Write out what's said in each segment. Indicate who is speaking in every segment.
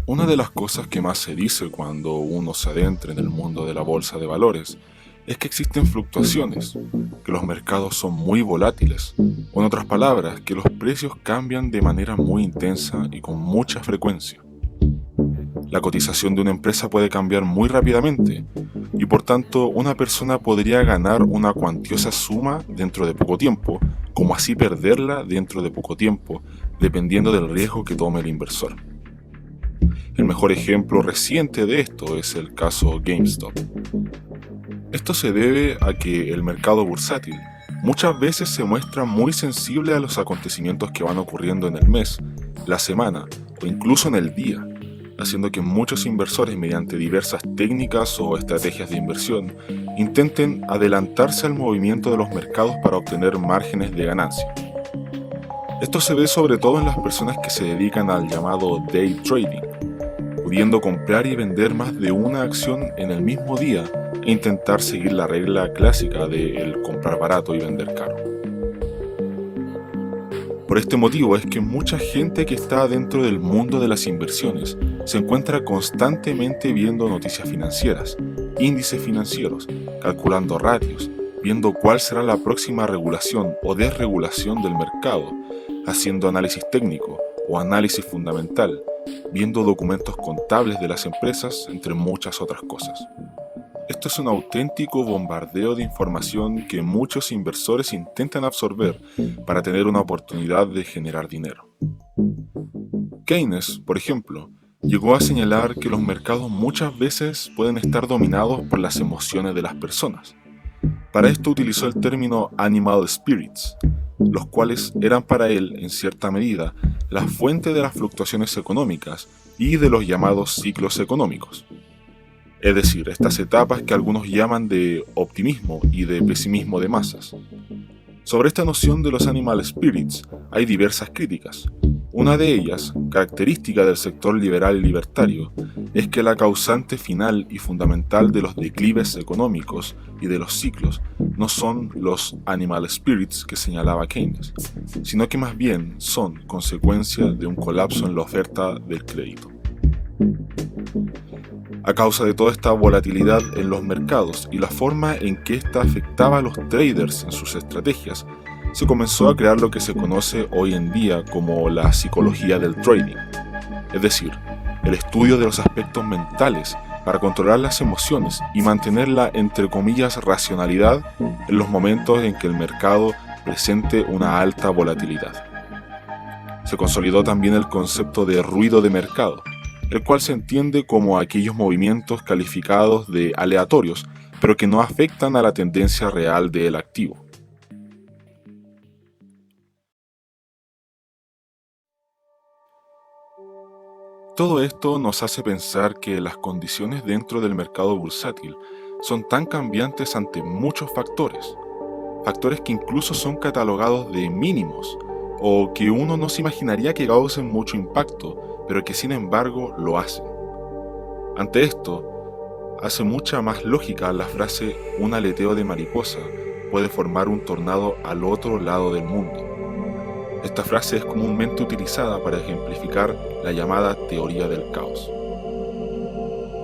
Speaker 1: Una de las cosas que más se dice cuando uno se adentra en el mundo de la bolsa de valores es que existen fluctuaciones, que los mercados son muy volátiles, o en otras palabras, que los precios cambian de manera muy intensa y con mucha frecuencia. La cotización de una empresa puede cambiar muy rápidamente y por tanto una persona podría ganar una cuantiosa suma dentro de poco tiempo, como así perderla dentro de poco tiempo, dependiendo del riesgo que tome el inversor. El mejor ejemplo reciente de esto es el caso GameStop. Esto se debe a que el mercado bursátil muchas veces se muestra muy sensible a los acontecimientos que van ocurriendo en el mes, la semana o incluso en el día, haciendo que muchos inversores mediante diversas técnicas o estrategias de inversión intenten adelantarse al movimiento de los mercados para obtener márgenes de ganancia. Esto se ve sobre todo en las personas que se dedican al llamado day trading, pudiendo comprar y vender más de una acción en el mismo día e intentar seguir la regla clásica de el comprar barato y vender caro. Por este motivo es que mucha gente que está dentro del mundo de las inversiones se encuentra constantemente viendo noticias financieras, índices financieros, calculando ratios, viendo cuál será la próxima regulación o desregulación del mercado, haciendo análisis técnico o análisis fundamental, viendo documentos contables de las empresas, entre muchas otras cosas. Esto es un auténtico bombardeo de información que muchos inversores intentan absorber para tener una oportunidad de generar dinero. Keynes, por ejemplo, llegó a señalar que los mercados muchas veces pueden estar dominados por las emociones de las personas. Para esto utilizó el término animal spirits, los cuales eran para él, en cierta medida, la fuente de las fluctuaciones económicas y de los llamados ciclos económicos. Es decir, estas etapas que algunos llaman de optimismo y de pesimismo de masas. Sobre esta noción de los animal spirits hay diversas críticas. Una de ellas, característica del sector liberal y libertario, es que la causante final y fundamental de los declives económicos y de los ciclos no son los animal spirits que señalaba Keynes, sino que más bien son consecuencia de un colapso en la oferta del crédito. A causa de toda esta volatilidad en los mercados y la forma en que ésta afectaba a los traders en sus estrategias, se comenzó a crear lo que se conoce hoy en día como la psicología del trading, es decir, el estudio de los aspectos mentales para controlar las emociones y mantener la, entre comillas, racionalidad en los momentos en que el mercado presente una alta volatilidad. Se consolidó también el concepto de ruido de mercado, el cual se entiende como aquellos movimientos calificados de aleatorios, pero que no afectan a la tendencia real del activo. Todo esto nos hace pensar que las condiciones dentro del mercado bursátil son tan cambiantes ante muchos factores, factores que incluso son catalogados de mínimos o que uno no se imaginaría que causen mucho impacto, pero que sin embargo lo hacen. Ante esto, hace mucha más lógica la frase "un aleteo de mariposa puede formar un tornado al otro lado del mundo". Esta frase es comúnmente utilizada para ejemplificar la llamada teoría del caos.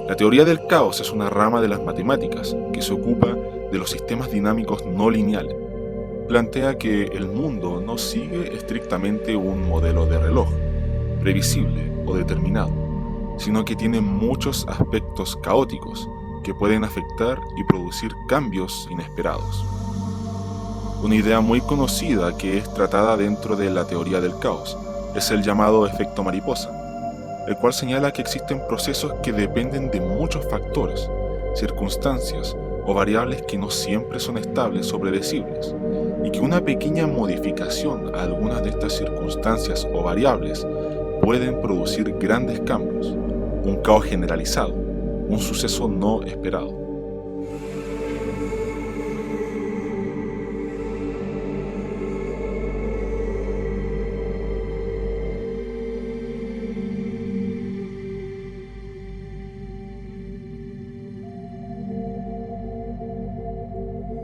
Speaker 1: La teoría del caos es una rama de las matemáticas que se ocupa de los sistemas dinámicos no lineales. Plantea que el mundo no sigue estrictamente un modelo de reloj, previsible o determinado, sino que tiene muchos aspectos caóticos que pueden afectar y producir cambios inesperados. Una idea muy conocida que es tratada dentro de la teoría del caos es el llamado efecto mariposa, el cual señala que existen procesos que dependen de muchos factores, circunstancias o variables que no siempre son estables o predecibles, y que una pequeña modificación a algunas de estas circunstancias o variables pueden producir grandes cambios, un caos generalizado, un suceso no esperado.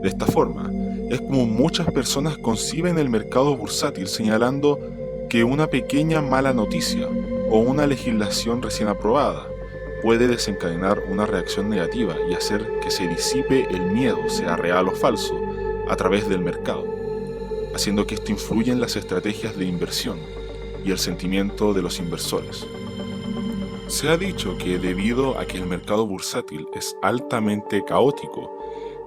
Speaker 1: De esta forma, es como muchas personas conciben el mercado bursátil, señalando que una pequeña mala noticia o una legislación recién aprobada puede desencadenar una reacción negativa y hacer que se disipe el miedo, sea real o falso, a través del mercado, haciendo que esto influya en las estrategias de inversión y el sentimiento de los inversores. Se ha dicho que debido a que el mercado bursátil es altamente caótico,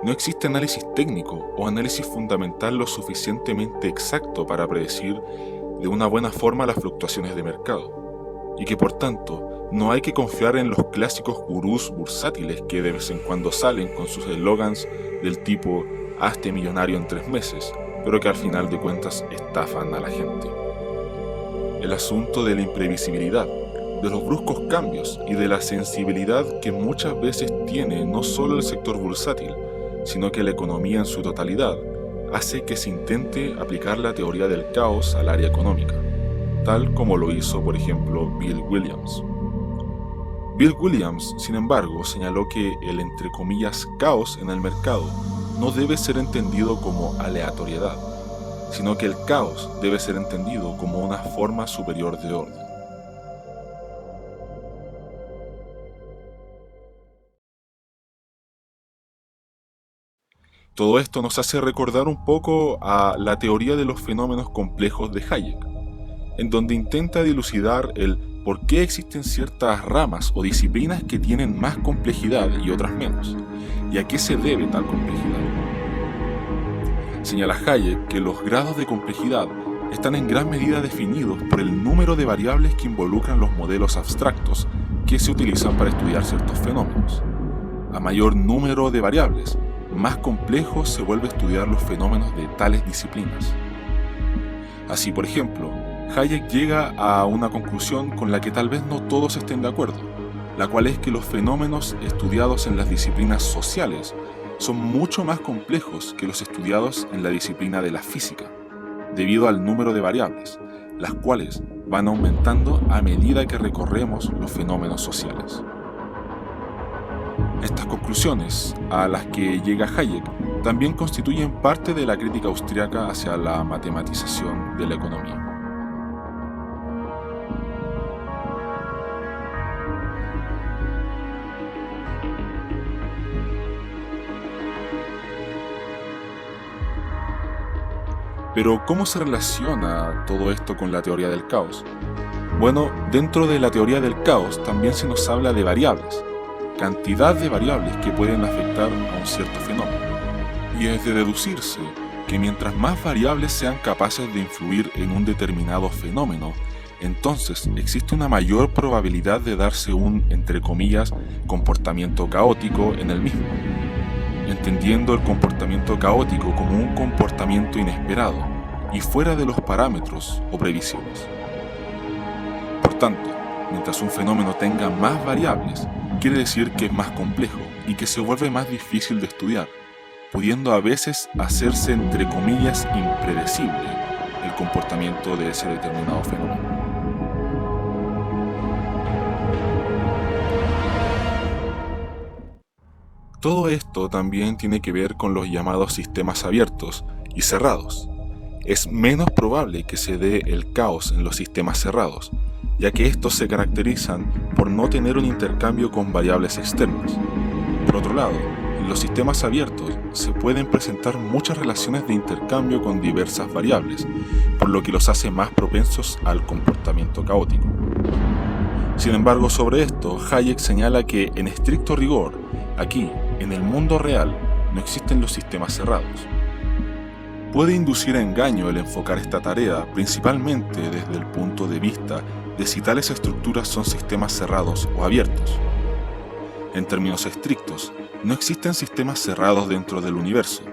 Speaker 1: no existe análisis técnico o análisis fundamental lo suficientemente exacto para predecir de una buena forma las fluctuaciones de mercado, y que por tanto no hay que confiar en los clásicos gurús bursátiles que de vez en cuando salen con sus eslogans del tipo "hazte millonario en 3 meses", pero que al final de cuentas estafan a la gente. El asunto de la imprevisibilidad, de los bruscos cambios y de la sensibilidad que muchas veces tiene no solo el sector bursátil, sino que la economía en su totalidad, hace que se intente aplicar la teoría del caos al área económica, tal como lo hizo, por ejemplo, Bill Williams. Bill Williams, sin embargo, señaló que el, entre comillas, caos en el mercado no debe ser entendido como aleatoriedad, sino que el caos debe ser entendido como una forma superior de orden. Todo esto nos hace recordar un poco a la teoría de los fenómenos complejos de Hayek, en donde intenta dilucidar el por qué existen ciertas ramas o disciplinas que tienen más complejidad y otras menos, y a qué se debe tal complejidad. Señala Hayek que los grados de complejidad están en gran medida definidos por el número de variables que involucran los modelos abstractos que se utilizan para estudiar ciertos fenómenos. A mayor número de variables, más complejo se vuelve estudiar los fenómenos de tales disciplinas. Así, por ejemplo, Hayek llega a una conclusión con la que tal vez no todos estén de acuerdo, la cual es que los fenómenos estudiados en las disciplinas sociales son mucho más complejos que los estudiados en la disciplina de la física, debido al número de variables, las cuales van aumentando a medida que recorremos los fenómenos sociales. Estas conclusiones, a las que llega Hayek, también constituyen parte de la crítica austriaca hacia la matematización de la economía. Pero, ¿cómo se relaciona todo esto con la teoría del caos? Bueno, dentro de la teoría del caos también se nos habla de variables, cantidad de variables que pueden afectar a un cierto fenómeno. Y es de deducirse que mientras más variables sean capaces de influir en un determinado fenómeno, entonces existe una mayor probabilidad de darse un, entre comillas, comportamiento caótico en el mismo, entendiendo el comportamiento caótico como un comportamiento inesperado y fuera de los parámetros o previsiones. Por tanto, mientras un fenómeno tenga más variables, quiere decir que es más complejo y que se vuelve más difícil de estudiar, pudiendo a veces hacerse, entre comillas, impredecible el comportamiento de ese determinado fenómeno. Todo esto también tiene que ver con los llamados sistemas abiertos y cerrados. Es menos probable que se dé el caos en los sistemas cerrados, ya que estos se caracterizan por no tener un intercambio con variables externas. Por otro lado, en los sistemas abiertos se pueden presentar muchas relaciones de intercambio con diversas variables, por lo que los hace más propensos al comportamiento caótico. Sin embargo, sobre esto, Hayek señala que, en estricto rigor, aquí, en el mundo real, no existen los sistemas cerrados. Puede inducir a engaño el enfocar esta tarea principalmente desde el punto de vista de si tales estructuras son sistemas cerrados o abiertos. En términos estrictos, no existen sistemas cerrados dentro del universo.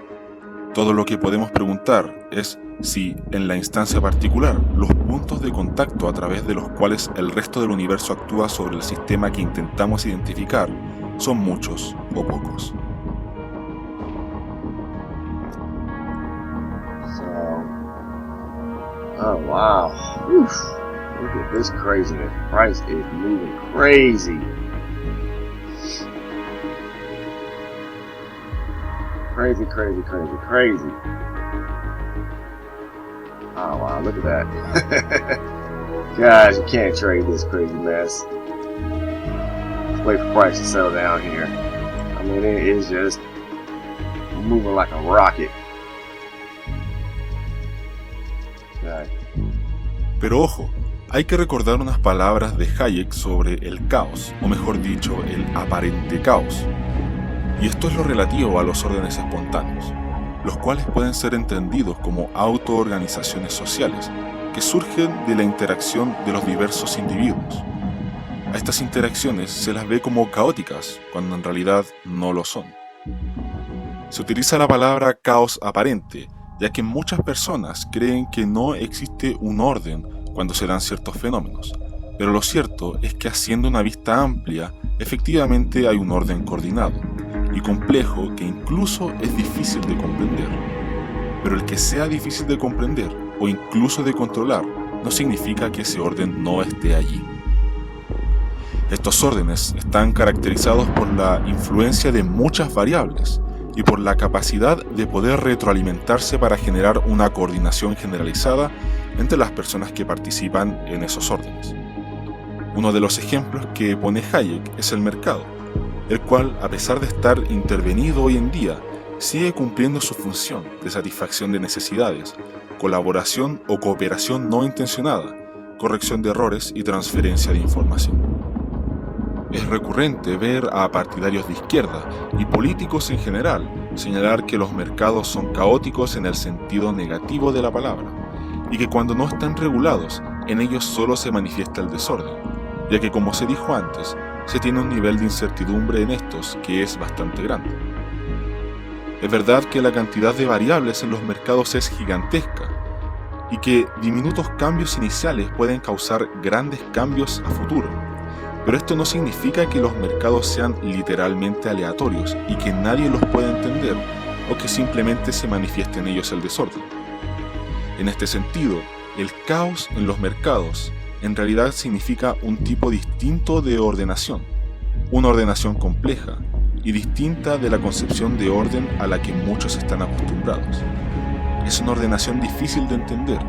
Speaker 1: Todo lo que podemos preguntar es si, en la instancia particular, los puntos de contacto a través de los cuales el resto del universo actúa sobre el sistema que intentamos identificar son muchos o pocos.
Speaker 2: Oh wow. Oof. Look at this craziness. Price is moving crazy. Crazy, crazy, crazy, crazy. Oh wow, look at that. Guys, you can't trade this crazy mess. Let's wait for price to settle down here. I mean, it is just moving like a rocket. Okay.
Speaker 1: Pero ojo, hay que recordar unas palabras de Hayek sobre el caos, o mejor dicho, el aparente caos. Y esto es lo relativo a los órdenes espontáneos, los cuales pueden ser entendidos como autoorganizaciones sociales, que surgen de la interacción de los diversos individuos. A estas interacciones se las ve como caóticas, cuando en realidad no lo son. Se utiliza la palabra caos aparente, ya que muchas personas creen que no existe un orden cuando se dan ciertos fenómenos, pero lo cierto es que haciendo una vista amplia, efectivamente hay un orden coordinado y complejo que incluso es difícil de comprender. Pero el que sea difícil de comprender o incluso de controlar no significa que ese orden no esté allí. Estos órdenes están caracterizados por la influencia de muchas variables y por la capacidad de poder retroalimentarse para generar una coordinación generalizada entre las personas que participan en esos órdenes. Uno de los ejemplos que pone Hayek es el mercado, el cual, a pesar de estar intervenido hoy en día, sigue cumpliendo su función de satisfacción de necesidades, colaboración o cooperación no intencionada, corrección de errores y transferencia de información. Es recurrente ver a partidarios de izquierda y políticos en general señalar que los mercados son caóticos en el sentido negativo de la palabra, y que cuando no están regulados, en ellos solo se manifiesta el desorden, ya que como se dijo antes, se tiene un nivel de incertidumbre en estos que es bastante grande. Es verdad que la cantidad de variables en los mercados es gigantesca, y que diminutos cambios iniciales pueden causar grandes cambios a futuro. Pero esto no significa que los mercados sean literalmente aleatorios y que nadie los pueda entender, o que simplemente se manifieste en ellos el desorden. En este sentido, el caos en los mercados en realidad significa un tipo distinto de ordenación, una ordenación compleja y distinta de la concepción de orden a la que muchos están acostumbrados. Es una ordenación difícil de entender,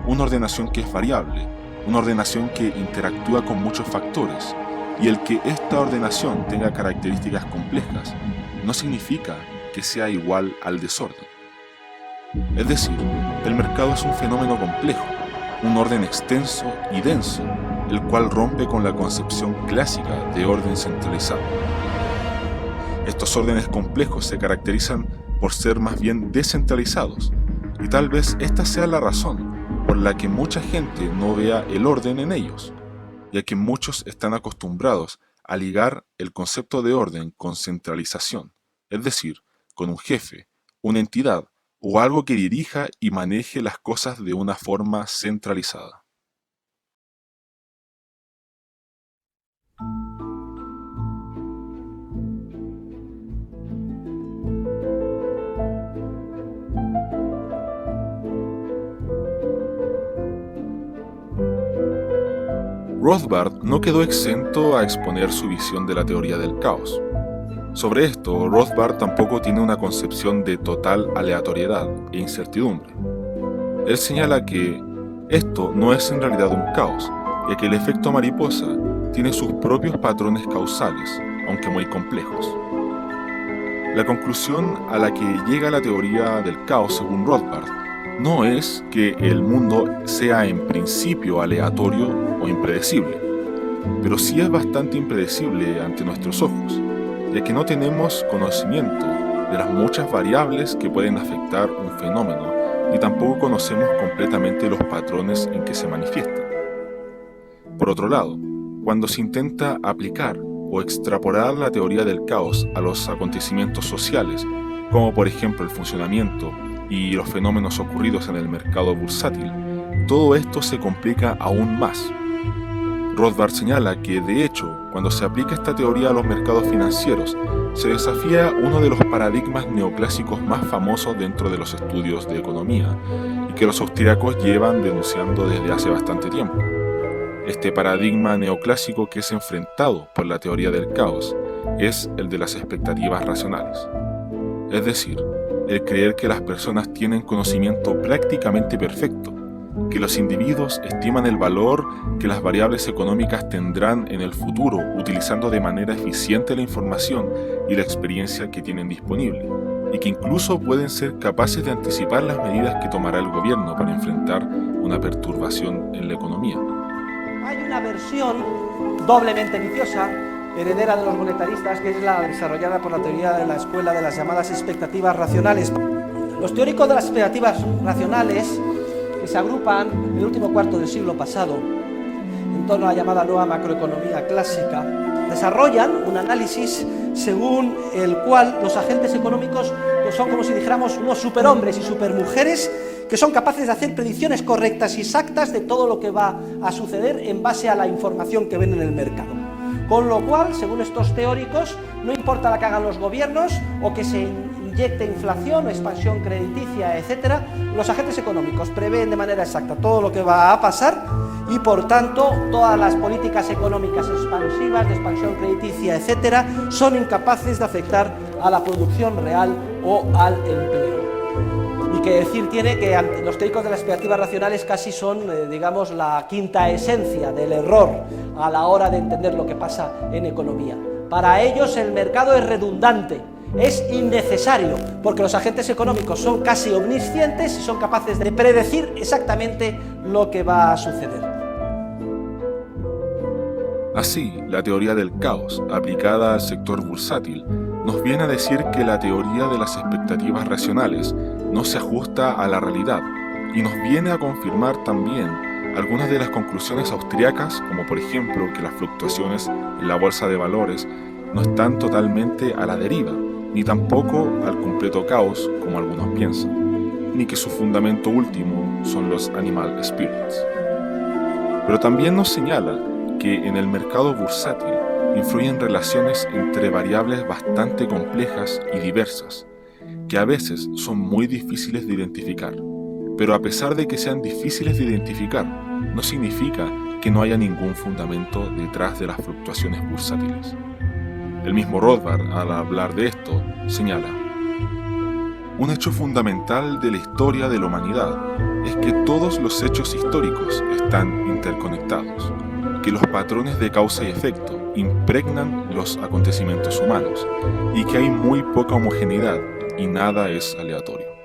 Speaker 1: una ordenación que es variable, una ordenación que interactúa con muchos factores, y el que esta ordenación tenga características complejas no significa que sea igual al desorden. Es decir, el mercado es un fenómeno complejo, un orden extenso y denso, el cual rompe con la concepción clásica de orden centralizado. Estos órdenes complejos se caracterizan por ser más bien descentralizados, y tal vez esta sea la razón por la que mucha gente no vea el orden en ellos, ya que muchos están acostumbrados a ligar el concepto de orden con centralización, es decir, con un jefe, una entidad o algo que dirija y maneje las cosas de una forma centralizada. Rothbard no quedó exento a exponer su visión de la teoría del caos. Sobre esto, Rothbard tampoco tiene una concepción de total aleatoriedad e incertidumbre. Él señala que esto no es en realidad un caos, ya que el efecto mariposa tiene sus propios patrones causales, aunque muy complejos. La conclusión a la que llega la teoría del caos según Rothbard no es que el mundo sea en principio aleatorio o impredecible, pero sí es bastante impredecible ante nuestros ojos, ya que no tenemos conocimiento de las muchas variables que pueden afectar un fenómeno, ni tampoco conocemos completamente los patrones en que se manifiestan. Por otro lado, cuando se intenta aplicar o extrapolar la teoría del caos a los acontecimientos sociales, como por ejemplo el funcionamiento y los fenómenos ocurridos en el mercado bursátil, todo esto se complica aún más. Rothbard señala que, de hecho, cuando se aplica esta teoría a los mercados financieros, se desafía uno de los paradigmas neoclásicos más famosos dentro de los estudios de economía, y que los austríacos llevan denunciando desde hace bastante tiempo. Este paradigma neoclásico que es enfrentado por la teoría del caos es el de las expectativas racionales. Es decir, el creer que las personas tienen conocimiento prácticamente perfecto, que los individuos estiman el valor que las variables económicas tendrán en el futuro utilizando de manera eficiente la información y la experiencia que tienen disponible, y que incluso pueden ser capaces de anticipar las medidas que tomará el gobierno para enfrentar una perturbación en la economía.
Speaker 3: Hay una versión doblemente viciosa, heredera de los monetaristas, que es la desarrollada por la teoría de la escuela de las llamadas expectativas racionales. Los teóricos de las expectativas racionales, que se agrupan en el último cuarto del siglo pasado, en torno a la llamada nueva macroeconomía clásica, desarrollan un análisis según el cual los agentes económicos son como si dijéramos unos superhombres y supermujeres que son capaces de hacer predicciones correctas y exactas de todo lo que va a suceder en base a la información que ven en el mercado. Con lo cual, según estos teóricos, no importa la que hagan los gobiernos o que se inyecte inflación o expansión crediticia, etcétera, los agentes económicos prevén de manera exacta todo lo que va a pasar y, por tanto, todas las políticas económicas expansivas, de expansión crediticia, etcétera, son incapaces de afectar a la producción real o al empleo. Y que decir tiene que los teóricos de las expectativas racionales casi son, digamos, la quinta esencia del error a la hora de entender lo que pasa en economía. Para ellos el mercado es redundante, es innecesario, porque los agentes económicos son casi omniscientes y son capaces de predecir exactamente lo que va a suceder.
Speaker 1: Así, la teoría del caos, aplicada al sector bursátil, nos viene a decir que la teoría de las expectativas racionales no se ajusta a la realidad y nos viene a confirmar también algunas de las conclusiones austriacas, como por ejemplo que las fluctuaciones en la bolsa de valores no están totalmente a la deriva, ni tampoco al completo caos, como algunos piensan, ni que su fundamento último son los animal spirits. Pero también nos señala que en el mercado bursátil influyen relaciones entre variables bastante complejas y diversas, que a veces son muy difíciles de identificar. Pero a pesar de que sean difíciles de identificar, no significa que no haya ningún fundamento detrás de las fluctuaciones bursátiles. El mismo Rothbard, al hablar de esto, señala: un hecho fundamental de la historia de la humanidad es que todos los hechos históricos están interconectados, que los patrones de causa y efecto impregnan los acontecimientos humanos y que hay muy poca homogeneidad y nada es aleatorio.